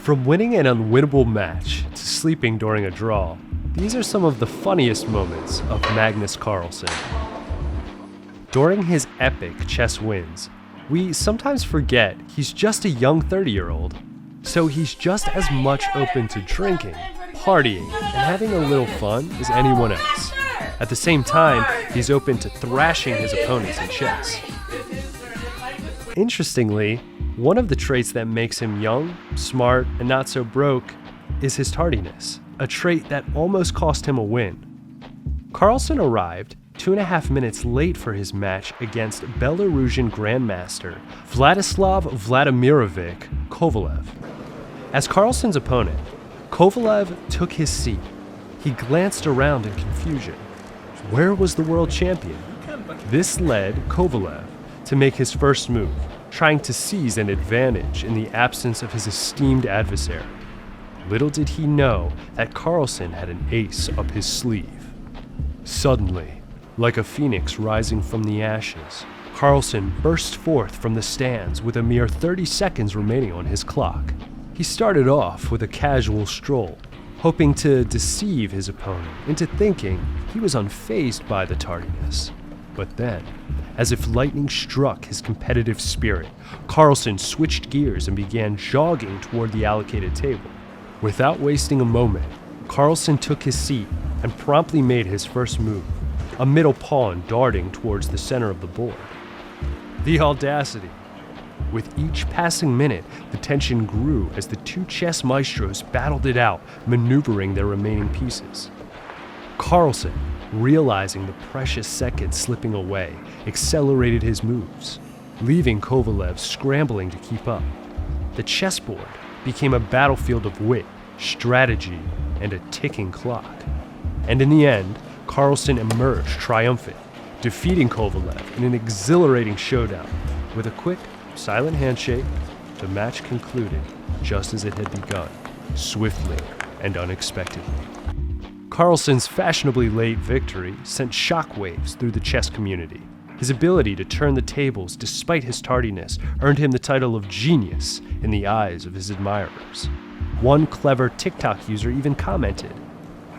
From winning an unwinnable match to sleeping during a draw, these are some of the funniest moments of Magnus Carlsen. During his epic chess wins, we sometimes forget he's just a young 30-year-old, so he's just as much open to drinking, partying, and having a little fun as anyone else. At the same time, he's open to thrashing his opponents in chess. Interestingly, one of the traits that makes him young, smart, and not so broke is his tardiness, a trait that almost cost him a win. Carlsen arrived 2.5 minutes late for his match against Belarusian Grandmaster Vladislav Vladimirovich Kovalev. As Carlsen's opponent, Kovalev took his seat. He glanced around in confusion. Where was the world champion? This led Kovalev to make his first move, trying to seize an advantage in the absence of his esteemed adversary. Little did he know that Carlsen had an ace up his sleeve. Suddenly, like a phoenix rising from the ashes, Carlsen burst forth from the stands with a mere 30 seconds remaining on his clock. He started off with a casual stroll, hoping to deceive his opponent into thinking he was unfazed by the tardiness. But then, as if lightning struck his competitive spirit, Carlsen switched gears and began jogging toward the allocated table. Without wasting a moment, Carlsen took his seat and promptly made his first move, a middle pawn darting towards the center of the board. The audacity! With each passing minute, the tension grew as the two chess maestros battled it out, maneuvering their remaining pieces. Carlsen, realizing the precious seconds slipping away, accelerated his moves, leaving Kovalev scrambling to keep up. The chessboard became a battlefield of wit, strategy, and a ticking clock. And in the end, Carlsen emerged triumphant, defeating Kovalev in an exhilarating showdown. With a quick, silent handshake, the match concluded just as it had begun, swiftly and unexpectedly. Carlsen's fashionably late victory sent shockwaves through the chess community. His ability to turn the tables despite his tardiness earned him the title of genius in the eyes of his admirers. One clever TikTok user even commented,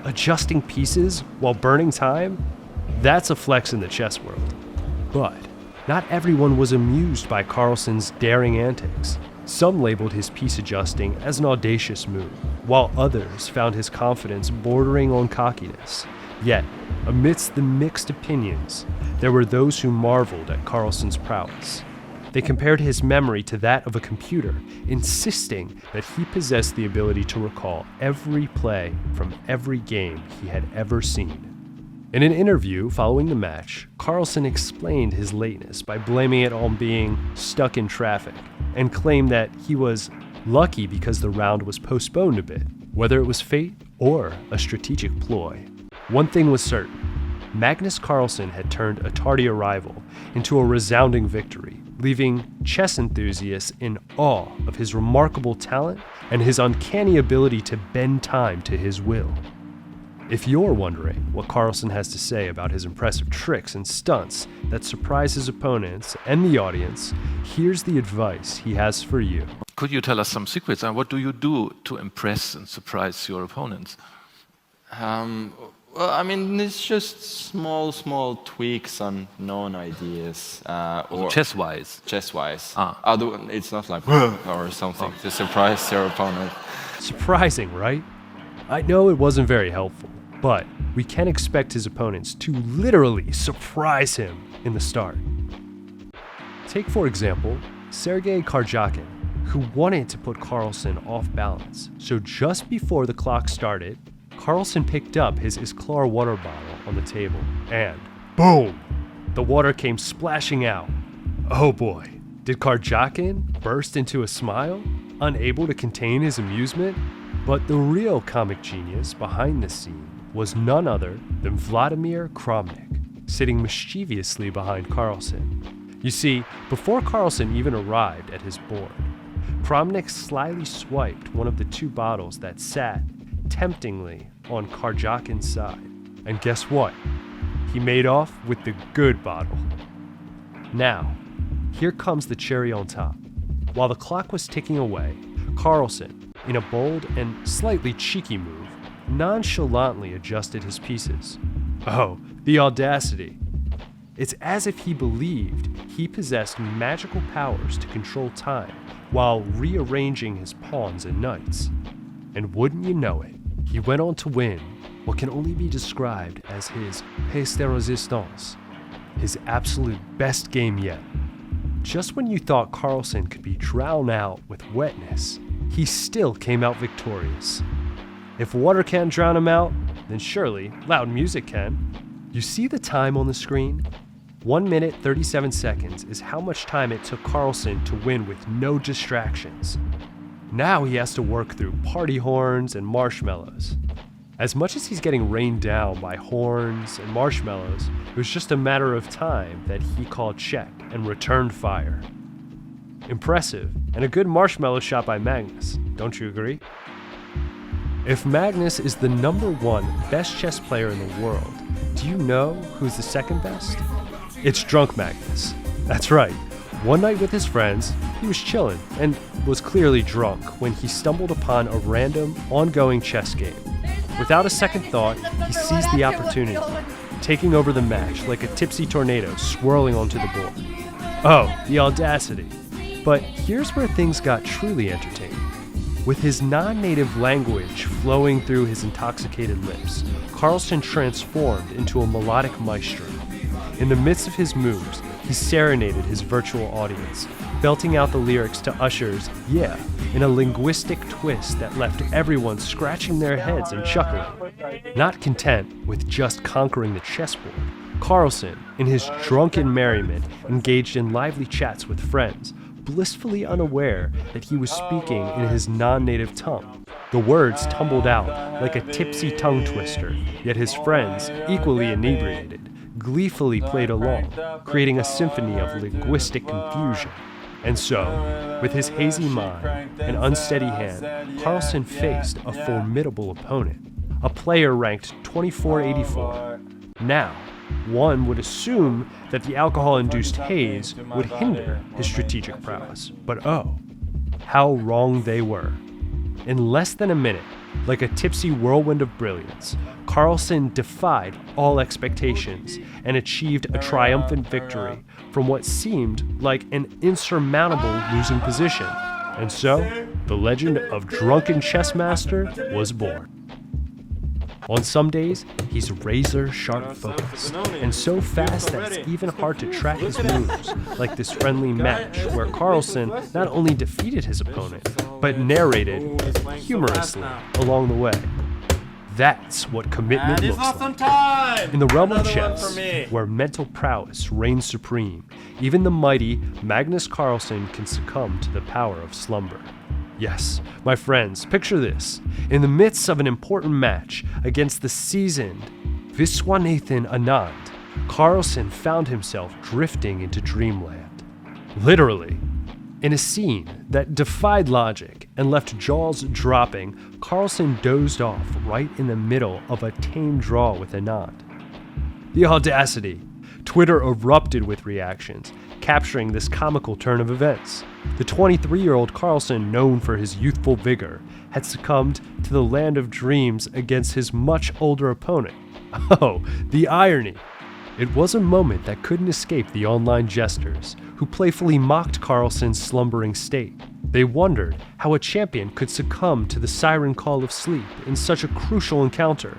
"Adjusting pieces while burning time? That's a flex in the chess world." But not everyone was amused by Carlsen's daring antics. Some labeled his piece adjusting as an audacious move, while others found his confidence bordering on cockiness. Yet, amidst the mixed opinions, there were those who marveled at Carlsen's prowess. They compared his memory to that of a computer, insisting that he possessed the ability to recall every play from every game he had ever seen. In an interview following the match, Carlsen explained his lateness by blaming it on being stuck in traffic, and claimed that he was lucky because the round was postponed a bit, whether it was fate or a strategic ploy. One thing was certain: Magnus Carlsen had turned a tardy arrival into a resounding victory, leaving chess enthusiasts in awe of his remarkable talent and his uncanny ability to bend time to his will. If you're wondering what Carlsen has to say about his impressive tricks and stunts that surprise his opponents and the audience, here's the advice he has for you. Could you tell us some secrets? And what do you do to impress and surprise your opponents? Well, I mean, it's just small tweaks on known ideas. Or chess-wise? Chess-wise. It's not like, or something, to surprise your opponent. Surprising, right? I know it wasn't very helpful, but we can expect his opponents to literally surprise him in the start. Take, for example, Sergei Karjakin, who wanted to put Carlsen off balance. So just before the clock started, Carlsen picked up his Isklar water bottle on the table, and boom! The water came splashing out. Oh boy, did Karjakin burst into a smile, unable to contain his amusement? But the real comic genius behind the scene was none other than Vladimir Kramnik, sitting mischievously behind Carlsen. You see, before Carlsen even arrived at his board, Kramnik slyly swiped one of the two bottles that sat temptingly on Karjakin's side. And guess what? He made off with the good bottle. Now, here comes the cherry on top. While the clock was ticking away, Carlsen, in a bold and slightly cheeky move, nonchalantly adjusted his pieces. Oh, the audacity! It's as if he believed he possessed magical powers to control time while rearranging his pawns and knights. And wouldn't you know it, he went on to win what can only be described as his pièce de résistance, his absolute best game yet. Just when you thought Carlsen could be drowned out with wetness, he still came out victorious. If water can't drown him out, then surely loud music can. You see the time on the screen? 1 minute 37 seconds is how much time it took Carlsen to win with no distractions. Now he has to work through party horns and marshmallows. As much as he's getting rained down by horns and marshmallows, it was just a matter of time that he called check and returned fire. Impressive, and a good marshmallow shot by Magnus, don't you agree? If Magnus is the #1 best chess player in the world, do you know who's the second best? It's Drunk Magnus. That's right. One night with his friends, he was chilling and was clearly drunk when he stumbled upon a random, ongoing chess game. Without a second thought, he seized the opportunity, taking over the match like a tipsy tornado swirling onto the board. Oh, the audacity. But here's where things got truly entertaining. With his non-native language flowing through his intoxicated lips, Carlsen transformed into a melodic maestro. In the midst of his moves, he serenaded his virtual audience, belting out the lyrics to Usher's "Yeah" in a linguistic twist that left everyone scratching their heads and chuckling. Not content with just conquering the chessboard, Carlsen, in his drunken merriment, engaged in lively chats with friends, blissfully unaware that he was speaking in his non-native tongue. The words tumbled out like a tipsy tongue twister, yet his friends, equally inebriated, gleefully played along, creating a symphony of linguistic confusion. And so, with his hazy mind and unsteady hand, Carlsen faced a formidable opponent, a player ranked 2484. Now, one would assume that the alcohol-induced haze would hinder his strategic prowess, but oh, how wrong they were. In less than a minute, like a tipsy whirlwind of brilliance, Carlsen defied all expectations and achieved a triumphant victory from what seemed like an insurmountable losing position. And so, the legend of Drunken Chessmaster was born. On some days, he's razor-sharp focused, and so fast that it's even hard to track his moves, like this friendly match where Carlsen not only defeated his opponent, but narrated humorously along the way. That's what commitment looks like. In the realm of chess, where mental prowess reigns supreme, even the mighty Magnus Carlsen can succumb to the power of slumber. Yes, my friends, picture this. In the midst of an important match against the seasoned Viswanathan Anand, Carlsen found himself drifting into dreamland. Literally. In a scene that defied logic and left jaws dropping, Carlsen dozed off right in the middle of a tame draw with Anand. The audacity! Twitter erupted with reactions, capturing this comical turn of events. The 23-year-old Carlsen, known for his youthful vigor, had succumbed to the land of dreams against his much older opponent. Oh, the irony! It was a moment that couldn't escape the online jesters, who playfully mocked Carlsen's slumbering state. They wondered how a champion could succumb to the siren call of sleep in such a crucial encounter.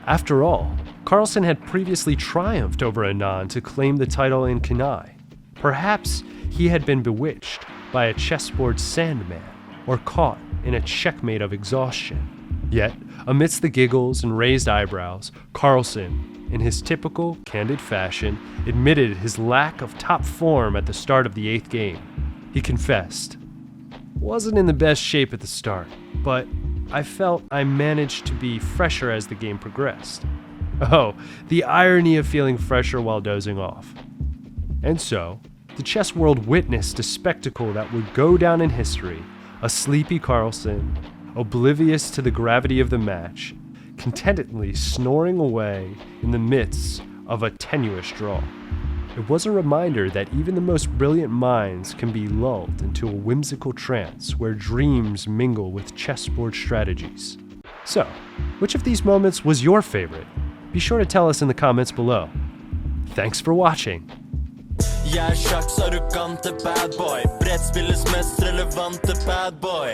After all, Carlsen had previously triumphed over Anand to claim the title in Kanai. Perhaps he had been bewitched by a chessboard sandman, or caught in a checkmate of exhaustion. Yet, amidst the giggles and raised eyebrows, Carlsen, in his typical, candid fashion, admitted his lack of top form at the start of the 8th game. He confessed, "Wasn't in the best shape at the start, but I felt I managed to be fresher as the game progressed." Oh, the irony of feeling fresher while dozing off. And so, the chess world witnessed a spectacle that would go down in history: a sleepy Carlsen, oblivious to the gravity of the match, contentedly snoring away in the midst of a tenuous draw. It was a reminder that even the most brilliant minds can be lulled into a whimsical trance where dreams mingle with chessboard strategies. So, which of these moments was your favorite? Be sure to tell us in the comments below. Thanks for watching! Jeg er sjakks arrogante bad boy. Brettspillets mest relevante bad boy.